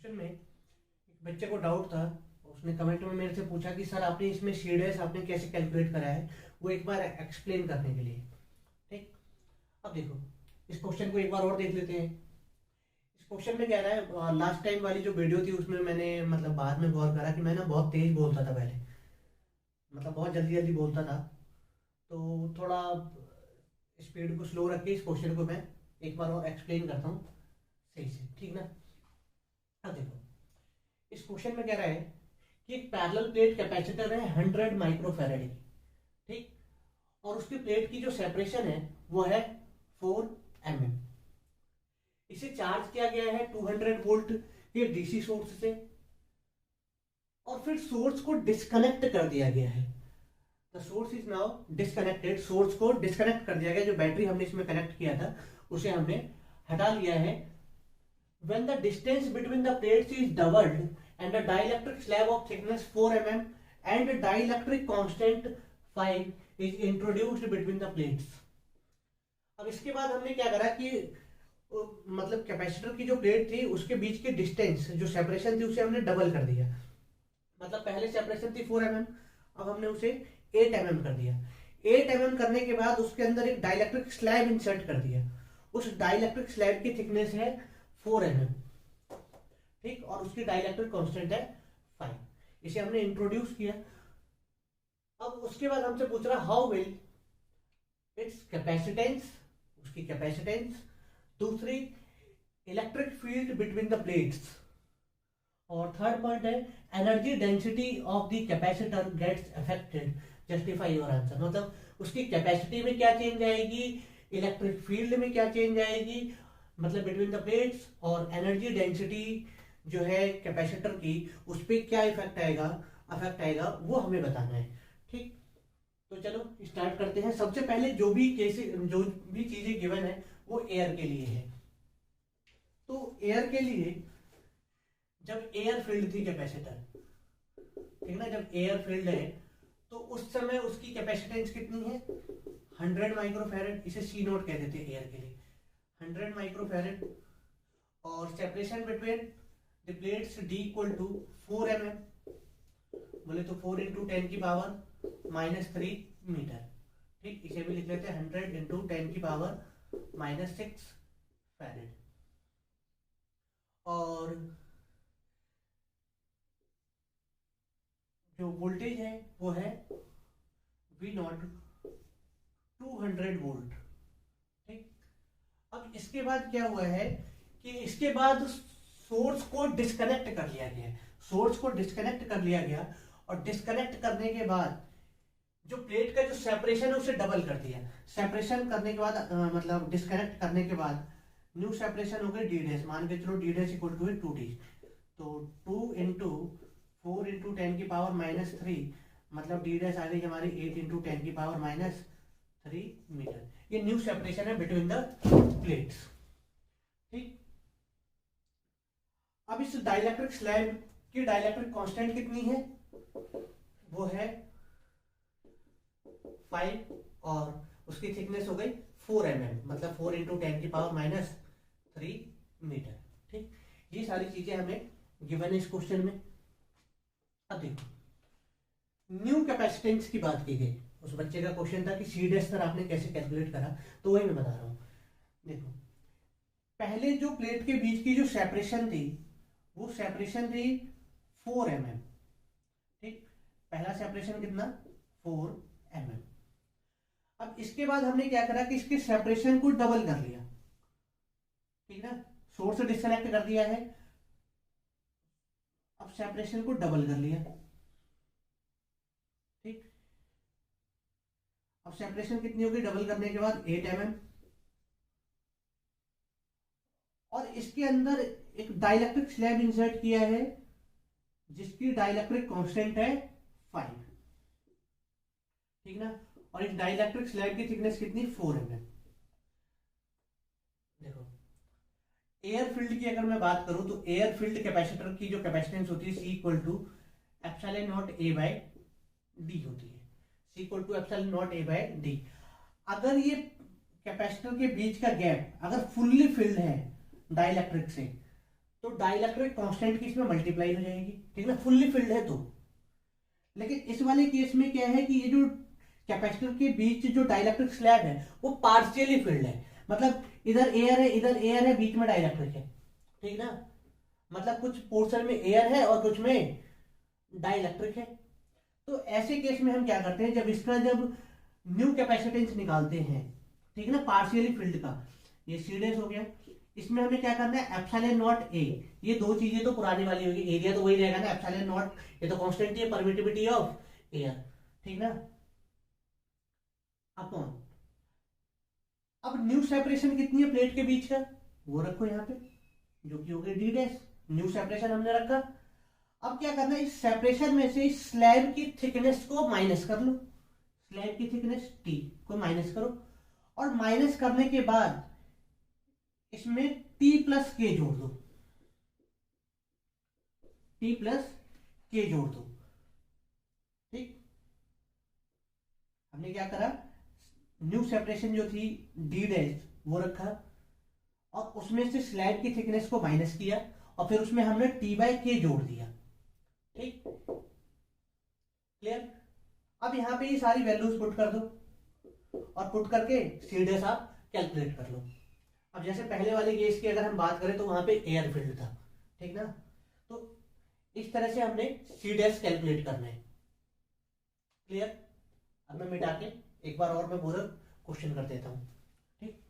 Question में एक बच्चे को डाउट था। उसने कमेंट में मेरे से पूछा कि सर आपने इसमें सी डैश आपने कैसे कैलकुलेट करा है, वो एक बार एक्सप्लेन करने के लिए। ठीक, अब देखो इस क्वेश्चन को एक बार और देख लेते हैं। इस क्वेश्चन में कह रहा है, लास्ट टाइम वाली जो वीडियो थी उसमें मैंने मतलब बाद में गौर करा कि मैं ना बहुत तेज बोलता था पहले, मतलब बहुत जल्दी जल्दी बोलता था। तो थोड़ा स्पीड को स्लो रख के इस क्वेश्चन को मैं एक बार और एक्सप्लेन करता हूँ सही से, ठीक ना। अब देखो इस क्वेश्चन में कह रहा है कि एक पैरेलल प्लेट कैपेसिटर है 100 माइक्रोफैराड की, ठीक, और उसकी प्लेट की जो सेपरेशन है वो है 4 mm। इसे चार्ज किया गया है 200 वोल्ट के डीसी सोर्स से, और फिर सोर्स को डिस्कनेक्ट कर दिया गया है। The source is now disconnected, source को डिस्कनेक्ट कर दिया गया। जो बैटरी हमने इसमें कनेक्ट किया था उसे हमने हटा लिया है। When the distance between the plates is doubled and a dielectric slab of thickness 4 mm and a dielectric constant 5 is introduced between the plates। अब इसके बाद हमने क्या करा कि मतलब कैपेसिटर की जो प्लेट थी उसके बीच की डिस्टेंस जो सेपरेशन थी उसे हमने डबल कर दिया। मतलब पहले सेपरेशन थी 4 mm, अब हमने उसे 8 mm कर दिया। 8 mm करने के बाद उसके अंदर एक डाइलेक्ट्रिक स्लैब इंसर्ट कर दिया। उस डाइलेक्ट्रिक स्लैब की थिकनेस है 4 mm, ठीक, और उसकी डाइलेक्ट्रिक कांस्टेंट है 5। इसे हमने इंट्रोड्यूस किया। अब उसके बाद हमसे पूछ रहा हाउ विल इट्स कैपेसिटेंस, उसकी कैपेसिटेंस, दूसरी electric field between the plates, और थर्ड पॉइंट है energy density of the capacitor gets affected, justify your answer. मतलब उसकी कैपेसिटी में क्या चेंज आएगी, इलेक्ट्रिक फील्ड में क्या चेंज आएगी, मतलब बिटवीन द प्लेट्स, और एनर्जी डेंसिटी जो है कैपेसिटर की उस पर क्या अफेक्ट आएगा वो हमें बताना है। ठीक, तो चलो स्टार्ट करते हैं। सबसे पहले जो भी चीजें गिवन है वो एयर के लिए है। तो एयर के लिए जब एयर फील्ड थी कैपेसिटर, ठीक ना, जब एयर फील्ड है तो उस समय उसकी कैपेसिटेंस कितनी है 100 माइक्रोफैरड। इसे सी नोट कह देते हैं एयर के लिए, 100 माइक्रोफैरड। और separation between the plates d equal to 4 mm, बोले तो 4 इंटू 10 की पावर -3 मीटर। ठीक, इसे भी लिख लेते हैं 100 इंटू 10 की पावर -6 फैरेड। और जो वोल्टेज है वो है V0 200 वोल्ट। ठीक, अब इसके बाद क्या हुआ है कि इसके बाद सोर्स को डिस्कनेक्ट कर लिया गया। सोर्स को डिस्कनेक्ट कर लिया गया और डिस्कनेक्ट करने के बाद जो प्लेट का जो सेपरेशन है उसे डबल कर दिया। सेपरेशन करने के बाद मतलब डिस्कनेक्ट करने के बाद न्यू सेपरेशन हो गई डी डैश, मान के चलो D dash equal to 2d। तो 2 इंटू 4 इंटू 10 की पावर -3, मतलब डी डैश आ गई हमारी 8 इंटू 10 की पावर -3 मीटर। ये न्यू सेपरेशन है बिटवीन द प्लेट्स। ठीक, अब इस डाइलेक्ट्रिक स्लैब की डाइलेक्ट्रिक कांस्टेंट कितनी है, वो है 5, और उसकी थिकनेस हो गई 4 mm, मतलब 4 इंटू 10 की पावर -3 मीटर। ठीक, ये सारी चीजें हमें गिवन है इस क्वेश्चन में। अब देखो न्यू कैपेसिटेंस की बात की गई। उस बच्चे का क्वेश्चन था कि सी डैश सर आपने कैसे कैलकुलेट करा, तो वही मैं बता रहा हूं। देखो पहले जो प्लेट के बीच की जो सेपरेशन थी वो सेपरेशन थी 4 mm। ठीक, पहला सेपरेशन कितना 4 mm। अब इसके बाद हमने क्या करा कि इसके सेपरेशन को डबल कर लिया। ठीक ना, सोर्स से डिस्कनेक्ट कर दिया है, अब सेपरेशन को डबल कर लिया। ठीक, अब सेपरेशन कितनी होगी डबल करने के बाद 8 mm, और इसके अंदर एक डाइलेक्ट्रिक स्लैब इंसर्ट किया है जिसकी डाइलेक्ट्रिक कांस्टेंट है 5। ठीक ना, और इस डाइलेक्ट्रिक स्लैब की थिकनेस कितनी 4 mm। देखो एयर फील्ड की अगर मैं बात करूं तो एयर फील्ड कैपेसिटर की जो कैपेसिटेंस होती है C equal to epsilon naught A by D होती है। C equal to epsilon naught A by D। अगर ये कैपेसिटर के बीच का गैप अगर फुल्ली फिल्ड है डाइलेक्ट्रिक से तो डाइलेक्ट्रिक कांस्टेंट की इसमें मल्टीप्लाई हो जाएगी, ठीक ना, फुल्ली फिल्ड है तो। लेकिन इस वाले केस में क्या है कि ये जो कैपेसिटर के बीच जो डाइलेक्ट्रिक स्लैब है वो पार्शियली फिल्ड है, मतलब इधर एयर है इधर एयर है, बीच में डाइलेक्ट्रिक है, ठीक ना, मतलब कुछ पोर्शन में एयर है और कुछ में डाइलेक्ट्रिक है। तो ऐसे केस में हम क्या करते हैं, जब न्यू कैपेसिटेंस निकालते हैं, ठीक है ना, पार्शियली फिल्ड का, ये सीडेस हो गया, इसमें हमें क्या करना है, एप्सिलॉन नॉट ए, ये दो चीजें तो पुरानी वाली होगी, एरिया तो वही रहेगा ना, एप्सिलॉन नॉट, ये तो कांस्टेंट है, परमिटिविटी ऑफ एयर, ठीक ना, अपॉन, अब न्यू सेपरेशन कितनी है प्लेट के बीच का, वो रखो यहाँ पे, जो कि हो गई डी डैश, न्यू सेपरेशन हमने रखा। अब क्या करना है, इस सेपरेशन में से इस स्लैब की थिकनेस को माइनस कर लो, स्लैब की थिकनेस टी को माइनस करो, और माइनस करने के बाद इसमें टी प्लस के जोड़ दो, टी प्लस के जोड़ दो, ठीक। हमने क्या करा, न्यू सेपरेशन जो थी डी डैश वो रखा, और उसमें से स्लैब की थिकनेस को माइनस किया, और फिर उसमें हमने टी बाय के जोड़ दिया, ठीक, क्लियर। अब यहां पे ये सारी वैल्यूज पुट कर दो, और पुट करके सी डैश आप कैलकुलेट कर लो। अब जैसे पहले वाले केस की अगर हम बात करें तो वहां पे एयर फील्ड था, ठीक ना, तो इस तरह से हमने सी डैश कैलकुलेट करना है, क्लियर। अब मैं मिटा के एक बार और मैं पूरा क्वेश्चन कर देता हूं, ठीक।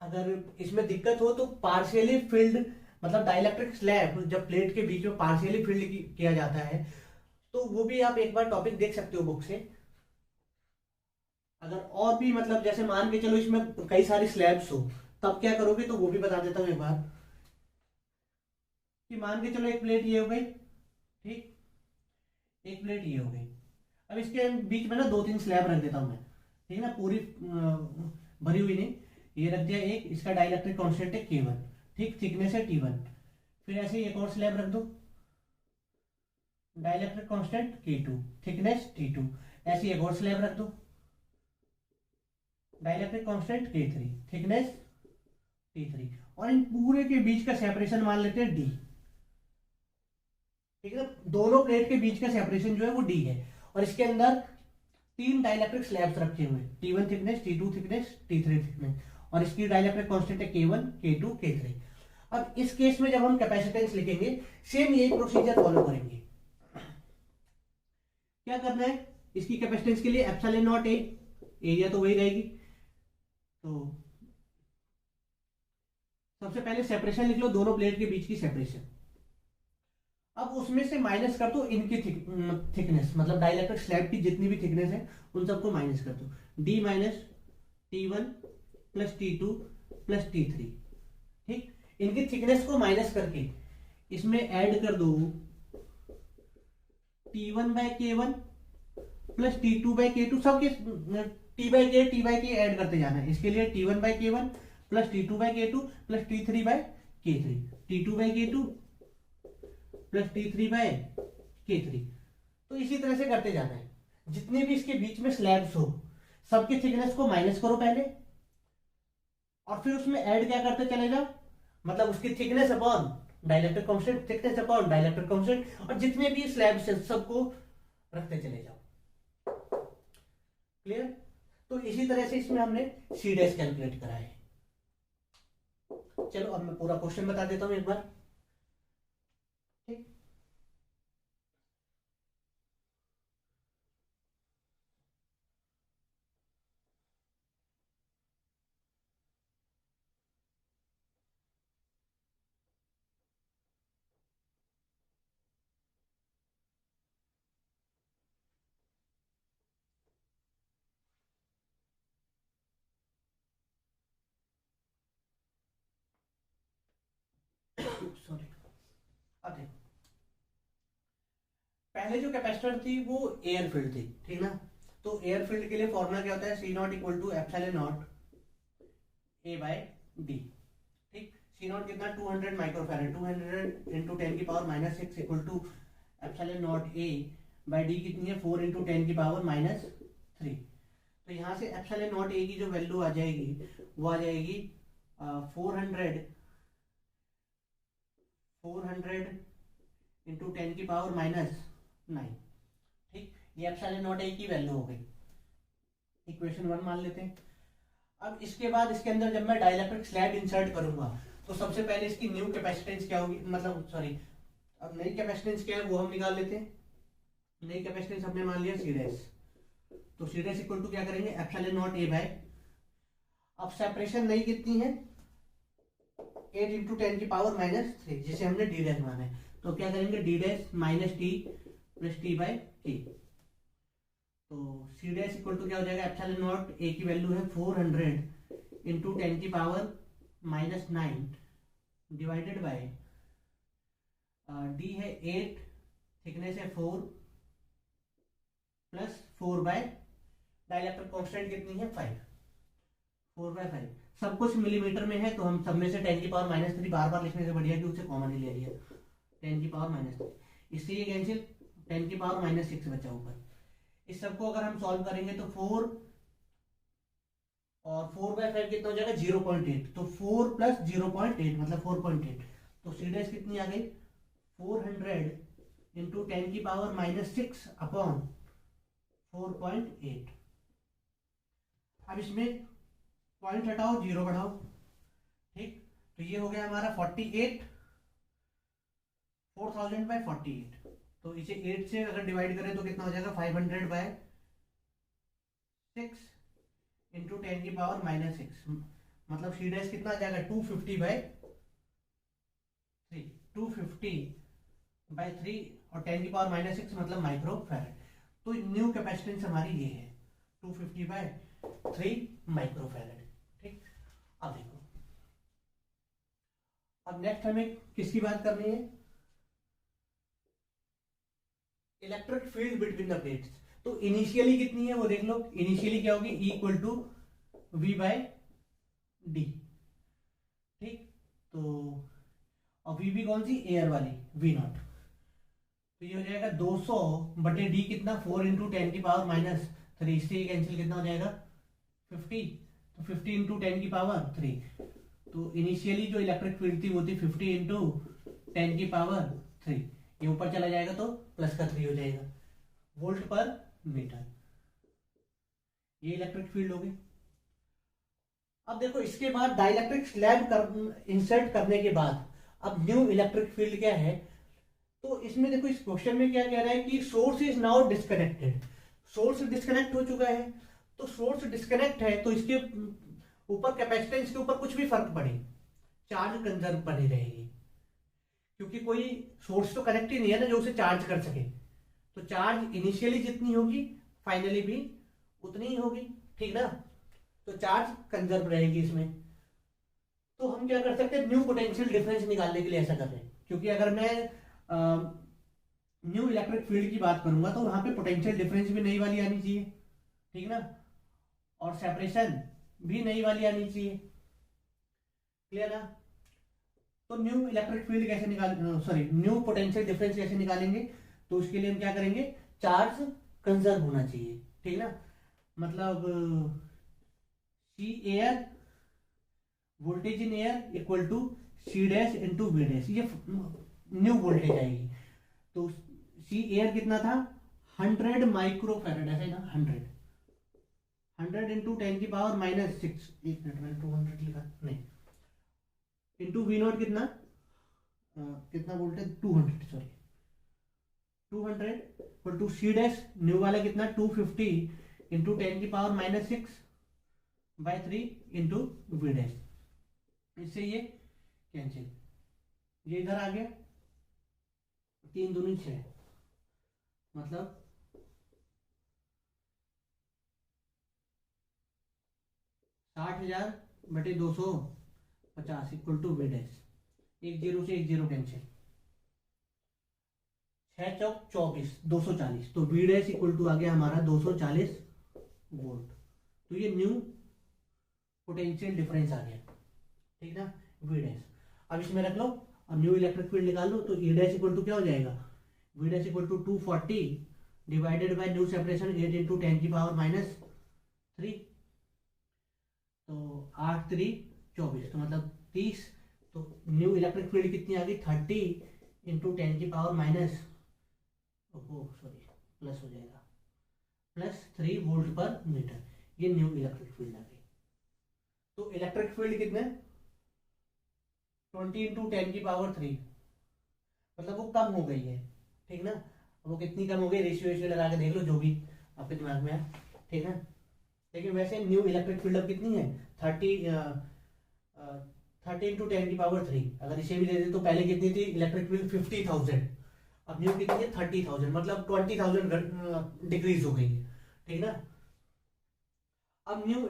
अगर इसमें दिक्कत हो तो पार्शियली फिल्ड, मतलब डाइलेक्ट्रिक स्लैब जब प्लेट के बीच में पार्शियली फिल्ड किया जाता है, तो वो भी आप एक बार टॉपिक देख सकते हो बुक से। अगर और भी मतलब जैसे मान के चलो इसमें कई सारी स्लैब्स हो, तब क्या करोगे, तो वो भी बता देता हूं एक बार, कि मान के चलो एक प्लेट ये हो गई, ठीक, एक प्लेट ये हो गई, अब इसके बीच में ना दो तीन स्लैब रख देता हूं मैं, ठीक है ना, पूरी भरी हुई नहीं, ये रख दिया एक, इसका डाइलेक्ट्रिक कांस्टेंट है K1, ठीक, थिकनेस है T1, फिर ऐसे एक और स्लैब रख दो, dielectric constant K2, thickness T2, ऐसे एक और स्लैब रख दो, dielectric constant K3, thickness T3, और इन पूरे के बीच का सेपरेशन मान लेते हैं D, ठीक है ना, दोनों प्लेट के बीच का सेपरेशन जो है वो D है, और इसके अंदर तीन डाइलेक्ट्रिक स्लैब्स रखे हुए, T1 thickness, T2 thickness, T3 thickness, और इसकी डाइलेक्ट्रिक कांस्टेंट है K1, K2, K3। अब इस केस में जब हम कैपेसिटेंस लिखेंगे सेम यही प्रोसीजर फॉलो करेंगे। क्या करना है, इसकी कैपेसिटेंस के लिए एप्सिलॉन नॉट ए, एरिया तो वही रहेगी, तो सबसे पहले सेपरेशन लिख लो, दोनों प्लेट के बीच की सेपरेशन। अब उसमें से माइनस कर दो इनकी थिकनेस, मतलब डाइलेक्ट्रिक स्लैब की जितनी भी थिकनेस है उन सबको माइनस कर दो, D minus T1 plus T2 plus T3, ठीक, इनकी थिकनेस को माइनस करके इसमें ऐड कर दो T1 by K1 plus T2 by K2, सबके T बाय के ऐड करते जाना है। इसके लिए T1 by K1 plus T2 by K2 plus T3 by K3, T2 by K2 plus T3 by K3, तो इसी तरह से करते जाना है। जितने भी इसके बीच में स्लैब्स हो सबकी थिकनेस को माइनस करो पहले, और फिर उसमें ऐड क्या करते चले जाओ, मतलब उसकी thickness upon dielectric constant, thickness upon dielectric constant, और जितने भी स्लैब्स हैं सबको रखते चले जाओ, क्लियर। तो इसी तरह से इसमें हमने सी डैश कैलकुलेट करा है। चलो अब मैं पूरा क्वेश्चन बता देता हूं एक बार, ठीक। सॉरी, अब देखो, पहले जो कैपेसिटर थी वो एयर फील्ड थी, ठीक ना, तो एयर फील्ड के लिए फॉर्मूला क्या होता है, C not equal to epsilon not a by D, ठीक। सी नॉट कितना, 200 माइक्रोफैरेड, 200 इंटू 10 की power minus 6 equal to epsilon not a by d कितनी है, 4 इंटू 10 की पावर माइनस 3। तो यहाँ से एप्सिलॉन नॉट ए की जो वैल्यू आ जाएगी वो आ जाएगी 400 इंटू 10⁻⁹ ठीक, ये एप्सिलॉन नॉट ए की वैल्यू हो गई, इक्वेशन 1 मान लेते हैं। अब इसके बाद इसके अंदर जब मैं डाइलेक्ट्रिक स्लैब इंसर्ट करूंगा तो सबसे पहले इसकी न्यू कैपेसिटेंस क्या होगी, मतलब सॉरी, अब नई कैपेसिटेंस क्या है वो हम निकाल लेते हैं। नई कैपेसिटेंस हमने मान लिया सी डैश, तो सी डैश इक्वल टू क्या करेंगे, एप्सिलॉन नॉट ए बाय, अब सेपरेशन नई कितनी है 8 इंटू 10⁻⁻3, जिसे हमने डी डैश माना है, तो क्या करेंगे D dash minus T plus T by T, तो सी डैश इक्वल टू क्या हो जाएगा, एप्सिलॉन नॉट ए की वैल्यू है 400 इंटू 10⁻⁹ डिवाइडेड बाय डी है 8, थिकनेस है 4 प्लस 4 बाय डाइलेक्ट्रिक कांस्टेंट कितनी है 5, 4/5, सब कुछ मिलीमीटर में है तो हम सब में से 10⁻⁻3 बार बार लिखने से बढ़िया कि उसे कॉमन ही ले लिया, 10⁻⁻3, इससे ये कैंसिल, 10⁻⁻6 बचा ऊपर। इस सबको अगर हम सॉल्व करेंगे तो 4 और 4/5 कितना हो जाएगा 0.8, तो 4 प्लस 0.8 मतलब 4.8, तो सी डैश कितनी आ गई 400 इंटू 10⁻⁻6 अपॉन 4.8। अब इसमें पॉइंट हटाओ, 0 बढ़ाओ, ठीक, तो ये हो गया हमारा 48, 4000/48, तो इसे 8 से अगर डिवाइड करें तो कितना हो जाएगा 500/6 इंटू 10⁻⁻6, मतलब सी डैश कितना आ जाएगा 250/3, 250/3 और 10⁻⁻6 मतलब माइक्रो फैरेड, तो न्यू कैपेसिटेंस हमारी ये है 250/3 माइक्रो फैरेड। ठीक, अब देखो, अब नेक्स्ट हमें किसकी बात करनी है, electric field between the plates. तो इनिशियली कितनी है वो देख लो, इनिशियली क्या होगी E इक्वल टू V/D, ठीक, तो और V भी कौन सी, एयर वाली V0, तो ये हो जाएगा 200/D कितना 4 इंटू 10⁻⁻3, इससे कैंसिल कितना हो जाएगा 50, तो 50 इंटू 10⁻3, तो इनिशियली जो इलेक्ट्रिक फील्ड थी वो थी 50 इंटू 10⁻3, ये ऊपर चला जाएगा तो प्लस का 3 हो जाएगा वोल्ट पर मीटर, ये इलेक्ट्रिक फील्ड हो गई। अब देखो इसके बाद डाइलेक्ट्रिक स्लैब इंसर्ट करने के बाद अब न्यू इलेक्ट्रिक फील्ड क्या है, तो इसमें देखो इस क्वेश्चन में क्या कह रहा है कि source is now disconnected, source disconnect हो चुका है, तो सोर्स डिस्कनेक्ट है तो इसके ऊपर कैपेसिटेंस के ऊपर कुछ भी फर्क पड़े चार्ज कंजर्व बनी रहेगी, क्योंकि कोई सोर्स तो कनेक्ट ही नहीं है ना जो उसे चार्ज कर सके, तो चार्ज इनिशियली जितनी होगी फाइनली भी उतनी ही होगी, ठीक ना, तो चार्ज कंजर्व रहेगी इसमें। तो हम क्या कर सकते हैं, न्यू पोटेंशियल डिफरेंस निकालने के लिए ऐसा कर रहे हैं, क्योंकि अगर मैं न्यू इलेक्ट्रिक फील्ड की बात करूंगा तो वहां पे पोटेंशियल डिफरेंस भी नई वाली आनी चाहिए, ठीक ना, और सेपरेशन भी नई वाली आनी चाहिए, क्लियर ना। तो न्यू इलेक्ट्रिक फील्ड कैसे न्यू पोटेंशियल डिफरेंस कैसे निकालेंगे, तो उसके लिए हम क्या करेंगे, चार्ज कंजर्व होना चाहिए, ठीक ना, मतलब C air voltage in air equal to C dash into V dash, ये न्यू वोल्टेज आएगी, तो सी एयर कितना था 100 माइक्रो फैरेड, ऐसे ना 100 इंटू 10⁻⁻6, एक मिनट मैंने 200 लिखा नहीं, इंटू वी नॉट कितना कितना voltage 200, sorry 200 equal to C dash new वाला कितना 250 इंटू 10⁻⁻6/3 इंटू वी डैश, इससे ये कैंसिल, ये इधर आ गया 3 दूनी 6, मतलब 60,000/250 इक्वल टू वी डैश, 1 0 से 1 0 कैंसिल, 6 चौक 24, 240, तो वी डैश इक्वल टू आ गया हमारा 240 वोल्ट, तो ये न्यू पोटेंशियल डिफरेंस आ गया, ठीक ना, वी डैश। अब इसमें रख लो, अब न्यू इलेक्ट्रिक फील्ड निकाल लो, तो ई डैश इक्वल टू क्या हो जाएगा, V dash equal to 240 divided by new separation 8 into 10⁻⁻3, तो 8 3 24, तो मतलब 30। तो न्यू इलेक्ट्रिक फील्ड कितनी आ गई 30 इंटू 10 की पावर माइनस, सॉरी प्लस हो जाएगा, +3 वोल्ट पर मीटर। ये न्यू इलेक्ट्रिक फील्ड आ गई। तो इलेक्ट्रिक फील्ड कितने 20 इंटू 10 की पावर 3, मतलब वो कम हो गई है, ठीक ना। वो कितनी कम हो गई, रेशियो लगा के देख लो जो भी आपके दिमाग में है, ठीक है। लेकिन वैसे न्यू इलेक्ट्रिक फील्ड अब कितनी है 30 इंटू 10 की पावर 3। अगर इसे भी दे दे तो पहले कितनी थी इलेक्ट्रिक फील्ड 50,000, अब न्यू कितनी है 30,000, मतलब 20,000 डिक्रीज हो गई है, ठीक ना। अब न्यू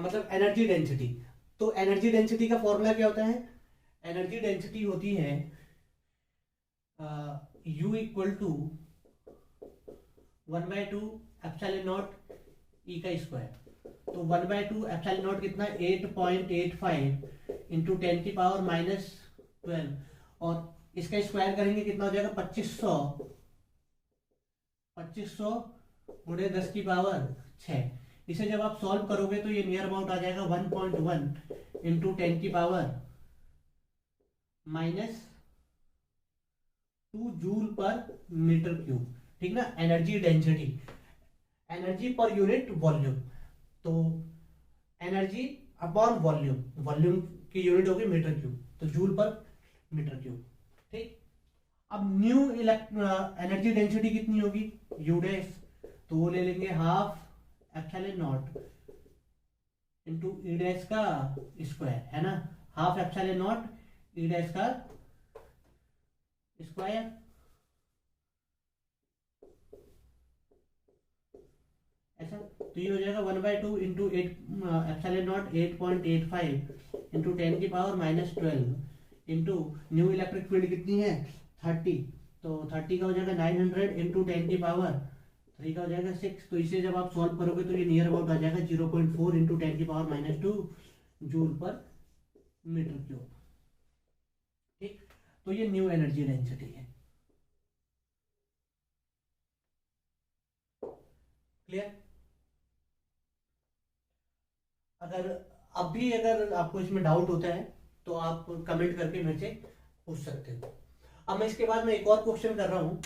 मतलब एनर्जी डेंसिटी, तो एनर्जी डेंसिटी का फॉर्मूला क्या होता है, एनर्जी डेंसिटी होती है U equal to 1/2 epsilon not E का स्क्वायर। तो 1/2 एप्सिलॉन नॉट कितना 8.85 इंटू 10 की पावर -12, और इसका स्क्वायर करेंगे कितना हो जाएगा 2500 गुणे 10 की पावर 6। इसे जब आप सॉल्व करोगे तो ये नियर अबाउट आ जाएगा 1.1 इंटू 10 की power -2 joule per metre cube, ठीक ना। Energy density, energy per unit volume, तो एनर्जी अपॉन वॉल्यूम, वॉल्यूम की यूनिट होगी मीटर क्यूब, तो जूल पर मीटर क्यूब, ठीक। अब न्यू एनर्जी डेंसिटी कितनी होगी यू डैश, तो वो ले लेंगे half epsilon not into E dash का स्क्वायर, है ना। Half epsilon not E dash का स्क्वायर, ऐसा। तो ये हो जाएगा 1/2 इंटू 8 एप्सिलॉन नॉट 8.85 इंटू 10 की power -12 into new electric field कितनी है 30, तो 30 का हो जाएगा 900 इंटू 10 की पावर 3 का हो जाएगा 6। तो इसे जब आप सॉल्व करोगे तो ये नियर अबाउट आ जाएगा 0.4 इंटू 10 की power -2 joule per metre cube, ठीक। तो ये न्यू एनर्जी डेंसिटी है, क्लियर। अगर अब भी अगर आपको इसमें डाउट होता है तो आप कमेंट करके मेरे से पूछ सकते हो। अब मैं इसके बाद में एक और क्वेश्चन कर रहा हूं।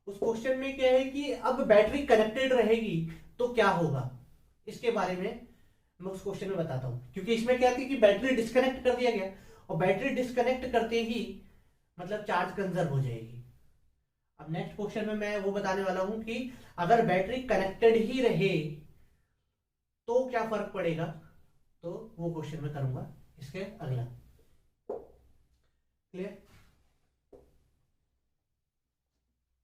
उस क्वेश्चन में क्या है कि अब बैटरी कनेक्टेड रहेगी तो क्या होगा, इसके बारे में मैं उस क्वेश्चन में बताता हूं। क्योंकि इसमें क्या थी कि बैटरी डिस्कनेक्ट कर दिया गया, और बैटरी डिस्कनेक्ट करते ही मतलब चार्ज कंजर्व हो जाएगी। अब नेक्स्ट क्वेश्चन में मैं वो बताने वाला हूं कि अगर बैटरी कनेक्टेड ही रहे तो क्या फर्क पड़ेगा, तो वो क्वेश्चन मैं करूंगा इसके अगला, क्लियर।